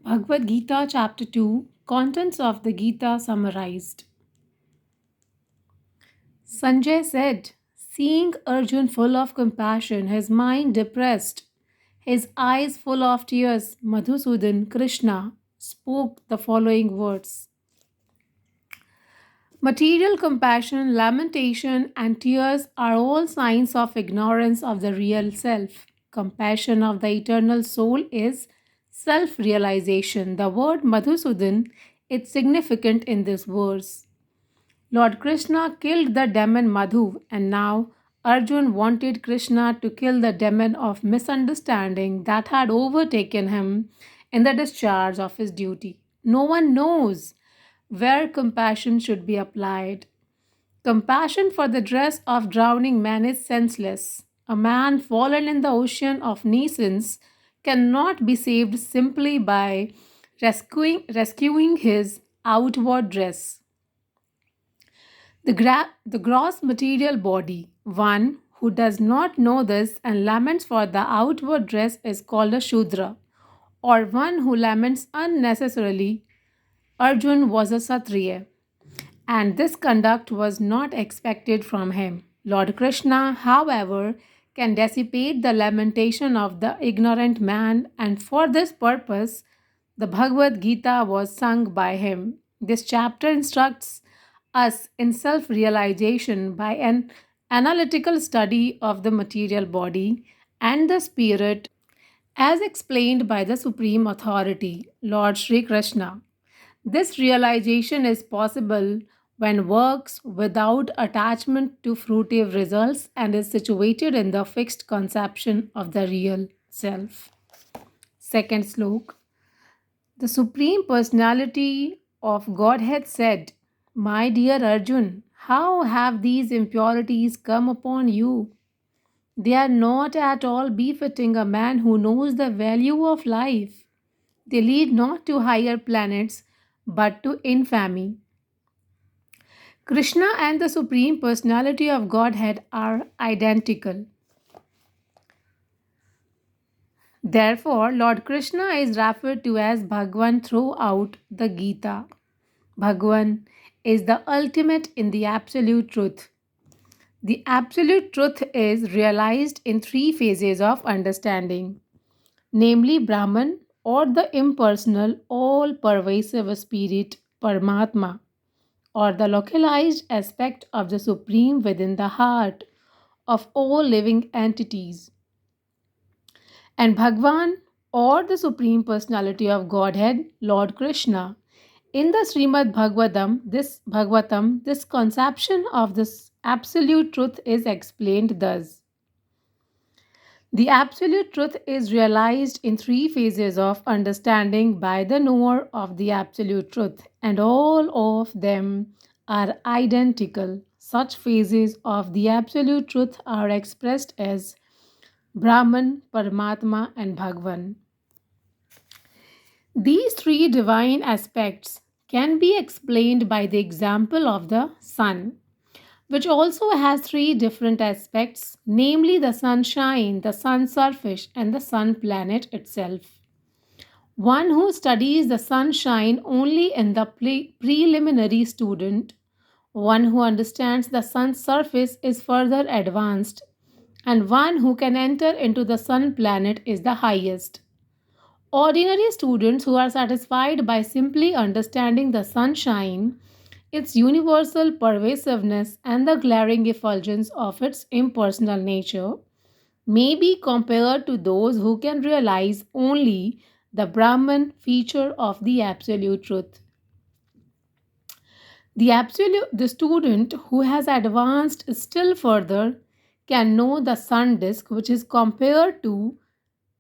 Bhagwad Gita, Chapter 2, Contents of the Gita summarized. Sanjay said, seeing Arjun full of compassion, his mind depressed, his eyes full of tears, Madhusudan, Krishna, spoke the following words. Material compassion, lamentation, and tears are all signs of ignorance of the real self. Compassion of the eternal soul is self realization. The word Madhusudan is significant in this verse. Lord Krishna killed the demon Madhu, and now Arjun wanted Krishna to kill the demon of misunderstanding that had overtaken him in the discharge of his duty. No one knows where compassion should be applied. Compassion for the dress of drowning man is senseless. A man fallen in the ocean of nescience cannot be saved simply by rescuing his outward dress. The gross material body, one who does not know this and laments for the outward dress, is called a Shudra, or one who laments unnecessarily. Arjun was a Satriya, and this conduct was not expected from him. Lord Krishna, however, can dissipate the lamentation of the ignorant man, and for this purpose, the Bhagavad Gita was sung by him. This chapter instructs us in self realization by an analytical study of the material body and the spirit as explained by the Supreme Authority, Lord Sri Krishna. This realization is possible when works without attachment to fruitive results and is situated in the fixed conception of the real self. Second slok. The Supreme Personality of Godhead said, my dear Arjun, how have these impurities come upon you? They are not at all befitting a man who knows the value of life. They lead not to higher planets but to infamy. Krishna and the Supreme Personality of Godhead are identical. Therefore, Lord Krishna is referred to as Bhagwan throughout the Gita. Bhagwan is the ultimate in the absolute truth. The absolute truth is realized in three phases of understanding, namely Brahman or the impersonal, all pervasive spirit, Paramatma, or the localized aspect of the Supreme within the heart of all living entities, and Bhagwan or the Supreme Personality of Godhead, Lord Krishna. In the Bhagavatam, this conception of this absolute truth is explained thus. The absolute truth is realized in three phases of understanding by the knower of the absolute truth, and all of them are identical. Such phases of the absolute truth are expressed as Brahman, Paramatma, and Bhagwan. These three divine aspects can be explained by the example of the sun, which also has three different aspects, namely the sunshine, the sun surface, and the sun planet itself. One who studies the sunshine only in the preliminary student, one who understands the sun's surface is further advanced, and one who can enter into the sun planet is the highest. Ordinary students who are satisfied by simply understanding the sunshine, its universal pervasiveness, and the glaring effulgence of its impersonal nature, may be compared to those who can realize only the Brahman feature of the absolute truth. The student who has advanced still further can know the sun disk, which is compared to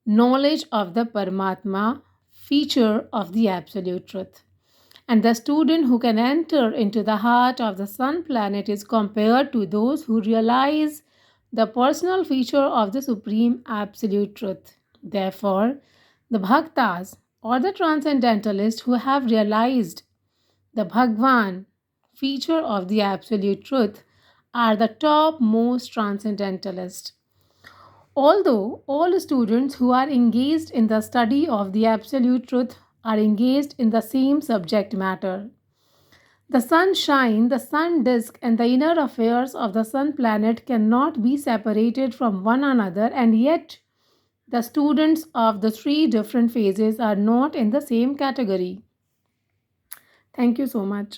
knowledge of the Paramatma feature of the absolute truth. And the student who can enter into the heart of the sun planet is compared to those who realize the personal feature of the supreme absolute truth. Therefore, the bhaktas or the transcendentalists who have realized the Bhagwan feature of the absolute truth are the topmost transcendentalists. Although all students who are engaged in the study of the absolute truth are engaged in the same subject matter. The sunshine, the sun disk, and the inner affairs of the sun planet cannot be separated from one another, and yet the students of the three different phases are not in the same category. Thank you so much.